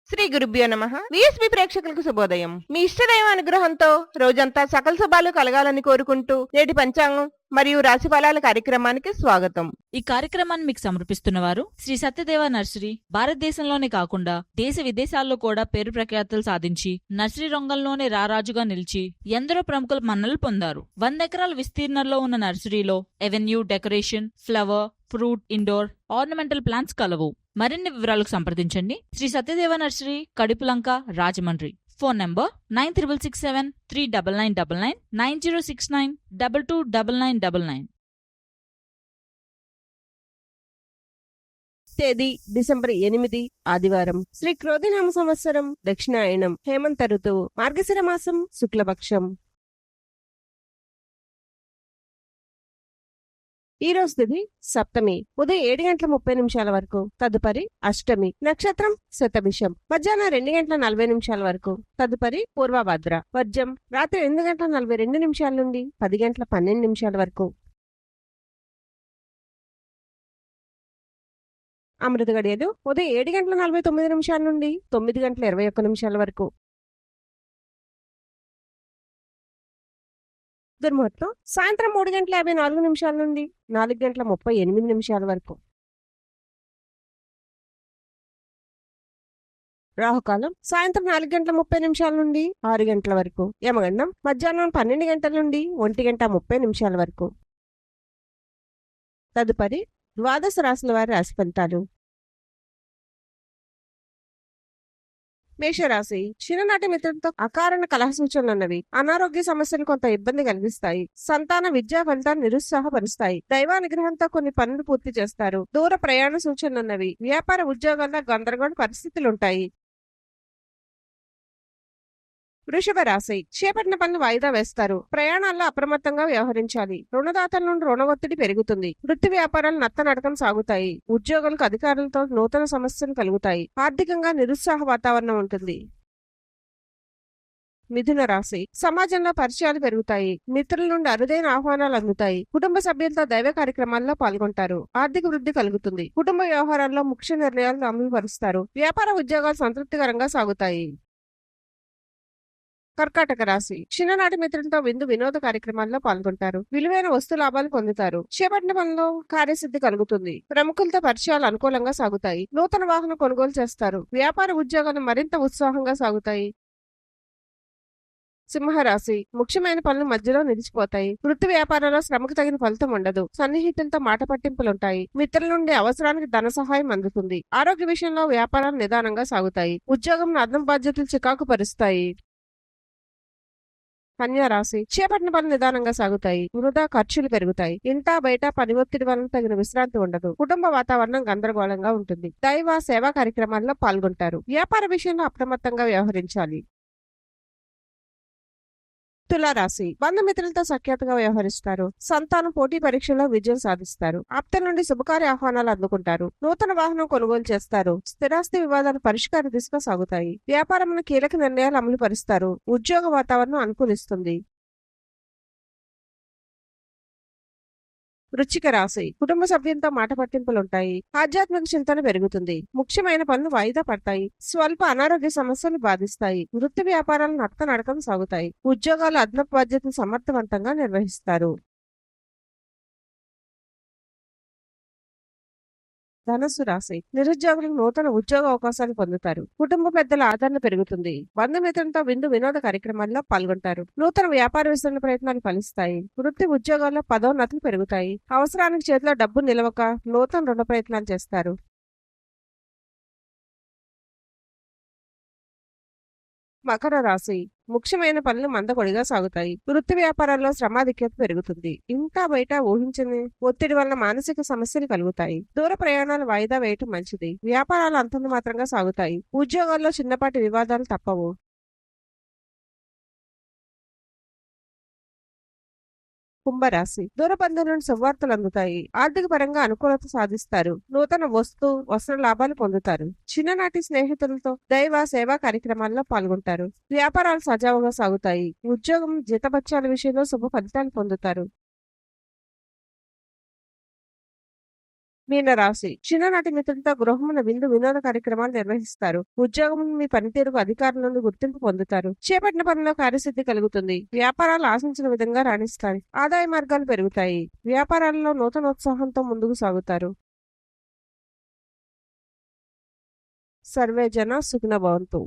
శ్రీ గురుభ్యో నమః. విఎస్బి ప్రేక్షకులకు శుభోదయం. మీ ఇష్టదైవ అనుగ్రహంతో రోజంతా సకల శుభాలు కలగాలని కోరుకుంటూ నేటి పంచాంగం మరియు రాశి ఫలాల కార్యక్రమానికి స్వాగతం. ఈ కార్యక్రమాన్ని మీకు సమర్పిస్తున్న వారు శ్రీ సత్యదేవ నర్సరీ. భారతదేశంలోనే కాకుండా దేశ విదేశాల్లో కూడా పేరు ప్రఖ్యాతులు సాధించి నర్సరీ రంగంలోనే రారాజుగా నిలిచి ఎందరో ప్రముఖుల మన్నలు పొందారు. 100 ఎకరాల విస్తీర్ణంలో ఉన్న నర్సరీలో avenue, decoration, flower, fruit, indoor, ornamental plants కలవు. మరిన్ని వివరాలకు సంప్రదించండి Shri Satyadeva nursery, Kadupulanka, Rajahmundry. Phone number 9667 39999 90692299. తేదీ డిసెంబర్ 8 ఆదివారం. శ్రీ క్రోధినామ సంవత్సరం దక్షిణాయనం, హేమంత ఋతువు, మార్గశిర మాసం, శుక్లపక్షం. ఈ రోజు తిథి సప్తమి, ఉదయం 7:30 వరకు. తదుపరి అష్టమి, నక్షత్రం శతభిషం, మధ్యాహ్నం 2:40 వరకు. తదుపరి పూర్వభద్ర. వర్జం రాత్రి 8:42 నుండి 10:12 వరకు. అమృత గడియలు ఉదయం 7:49 నుండి 9:21 వరకు. దుర్ముహూర్తం సాయంత్రం 3:54 నుండి 4:38 వరకు. రాహుకాలం సాయంత్రం 4:30 నుండి 6 గంటల వరకు. యమగండం మధ్యాహ్నం 12 గంటల నుండి 1:30 వరకు. తదుపరి ద్వాదశ రాశుల వారి రాశి ఫలితాలు. మేషరాశి, చిన్ననాటి మిత్రులతో అకారణ కలహ సూచనలున్నవి. అనారోగ్య సమస్యలు కొంత ఇబ్బంది కలిగిస్తాయి. సంతాన విద్యా ఫలితాలు నిరుత్సాహపరుస్తాయి. దైవానుగ్రహంతో కొన్ని పనులు పూర్తి చేస్తారు. దూర ప్రయాణ సూచనలున్నవి. వ్యాపార ఉద్యోగాల్లో గందరగోళ పరిస్థితులుంటాయి. వృషభ రాశి, చేపట్టిన పనులు వాయిదా వేస్తారు. ప్రయాణాల్లో అప్రమత్తంగా వ్యవహరించాలి. రుణదాతల నుండి రుణ ఒత్తిడి పెరుగుతుంది. వృత్తి వ్యాపారాలు నత్తనడకం సాగుతాయి. ఉద్యోగులకు అధికారులతో నూతన సమస్యలు కలుగుతాయి. ఆర్థికంగా నిరుత్సాహ వాతావరణం ఉంటుంది. మిథున రాశి, సమాజంలో పరిచయాలు పెరుగుతాయి. మిత్రుల నుండి అరుదైన ఆహ్వానాలు అందుతాయి. కుటుంబ సభ్యులతో దైవ కార్యక్రమాల్లో పాల్గొంటారు. ఆర్థిక వృద్ధి కలుగుతుంది. కుటుంబ వ్యవహారాల్లో ముఖ్య నిర్ణయాలను అమలు పరుస్తారు. వ్యాపార ఉద్యోగాలు సంతృప్తికరంగా సాగుతాయి. కర్కాటక రాశి, చిన్ననాటి మిత్రులతో విందు వినోద కార్యక్రమాల్లో పాల్గొంటారు. విలువైన వస్తు లాభాలు పొందుతారు. చేపట్టిన పనిలో కార్యసిద్ధి కలుగుతుంది. ప్రముఖులతో పరిచయాలు అనుకూలంగా సాగుతాయి. నూతన వాహనం కొనుగోలు చేస్తారు. వ్యాపార ఉద్యోగాలు మరింత ఉత్సాహంగా సాగుతాయి. సింహరాశి, ముఖ్యమైన పనులు మధ్యలో నిలిచిపోతాయి. వృత్తి వ్యాపారంలో శ్రమకు తగిన ఫలితం ఉండదు. సన్నిహితులతో మాట పట్టింపులుంటాయి. మిత్రుల నుండి అవసరానికి ధన సహాయం అందుతుంది. ఆరోగ్య విషయంలో వ్యాపారాలు నిదానంగా సాగుతాయి. ఉద్యోగంలో అదనం బాధ్యతలు చికాకు పరుస్తాయి. కన్యా రాశి, చేపట్టిన పనులు నిదానంగా సాగుతాయి. వృధా ఖర్చులు పెరుగుతాయి. ఇంటా బయట పని ఒత్తిడి వలన తగిన విశ్రాంతి ఉండదు. కుటుంబ వాతావరణం గందరగోళంగా ఉంటుంది. దైవ సేవా కార్యక్రమాల్లో పాల్గొంటారు. వ్యాపార విషయంలో అప్రమత్తంగా వ్యవహరించాలి. తులారాశి, బంధుమిత్రులతో సఖ్యతగా వ్యవహరిస్తారు. సంతానం పోటీ పరీక్షల్లో విజయం సాధిస్తారు. ఆప్తుల నుండి శుభకార్య ఆహ్వానాలు అందుకుంటారు. నూతన వాహనం కొనుగోలు చేస్తారు. స్థిరాస్తి వివాదాలు పరిష్కార దిశగా సాగుతాయి. వ్యాపారంలో కీలక నిర్ణయాలు అమలు పరుస్తారు. ఉద్యోగ వాతావరణం అనుకూలిస్తుంది. వృశ్చిక రాశి, కుటుంబ సభ్యులతో మాట పట్టింపులుంటాయి. ఆధ్యాత్మిక చింతన పెరుగుతుంది. ముఖ్యమైన పనులు వాయిదా పడతాయి. స్వల్ప అనారోగ్య సమస్యలు బాధిస్తాయి. వృత్తి వ్యాపారాలు నడకం సాగుతాయి. ఉద్యోగాలు అదనపు బాధ్యతలు సమర్థవంతంగా నిర్వహిస్తారు. ధనస్సు రాశి, నిరుద్యోగులకు నూతన ఉద్యోగ అవకాశాలు పొందుతారు. కుటుంబ పెద్దల ఆదరణ పెరుగుతుంది. బంధుమిత్రులతో విందు వినోద కార్యక్రమాల్లో పాల్గొంటారు. నూతన వ్యాపార విస్తరణ ప్రయత్నాలు ఫలిస్తాయి. వృత్తి ఉద్యోగాల్లో పదోన్నతులు పెరుగుతాయి. అవసరానికి చేతిలో డబ్బు నిలవక నూతన రుణ ప్రయత్నాలు చేస్తారు. మకర రాశి, ముఖ్యమైన పనులు మందకొడిగా సాగుతాయి. వృత్తి వ్యాపారాల్లో శ్రమాధిక్యత పెరుగుతుంది. ఇంకా బయట ఊహించని ఒత్తిడి వల్ల మానసిక సమస్యలు కలుగుతాయి. దూర ప్రయాణాలు వాయిదా వేయటం మంచిది. వ్యాపారాలు అంతంత మాత్రంగా సాగుతాయి. ఉద్యోగాల్లో చిన్నపాటి వివాదాలు తప్పవు. కుంభరాశి, దూర బంధువుల నుండి శుభవార్తలు అందుతాయి. ఆర్థిక పరంగా అనుకూలత సాధిస్తారు. నూతన వస్త్ర లాభాలు పొందుతారు. చిన్ననాటి స్నేహితులతో దైవ సేవా కార్యక్రమాల్లో పాల్గొంటారు. వ్యాపారాలు సజావుగా సాగుతాయి. ఉద్యోగం జీతభత్యాల విషయంలో శుభ ఫలితాలు పొందుతారు. మీనరాశి చిన్ననాటి మిత్రులతో గృహమున విందు వినోద కార్యక్రమాలు నిర్వహిస్తారు. ఉద్యోగం మీ పనితీరుకు అధికారుల నుండి గుర్తింపు పొందుతారు. చేపట్టిన పనిలో కార్యసిద్ధి కలుగుతుంది. వ్యాపారాలు ఆశించిన విధంగా రాణిస్తాయి. ఆదాయ మార్గాలు పెరుగుతాయి. వ్యాపారాలలో నూతనోత్సాహంతో ముందుకు సాగుతారు. సర్వే జన సుఖినో భవంతు.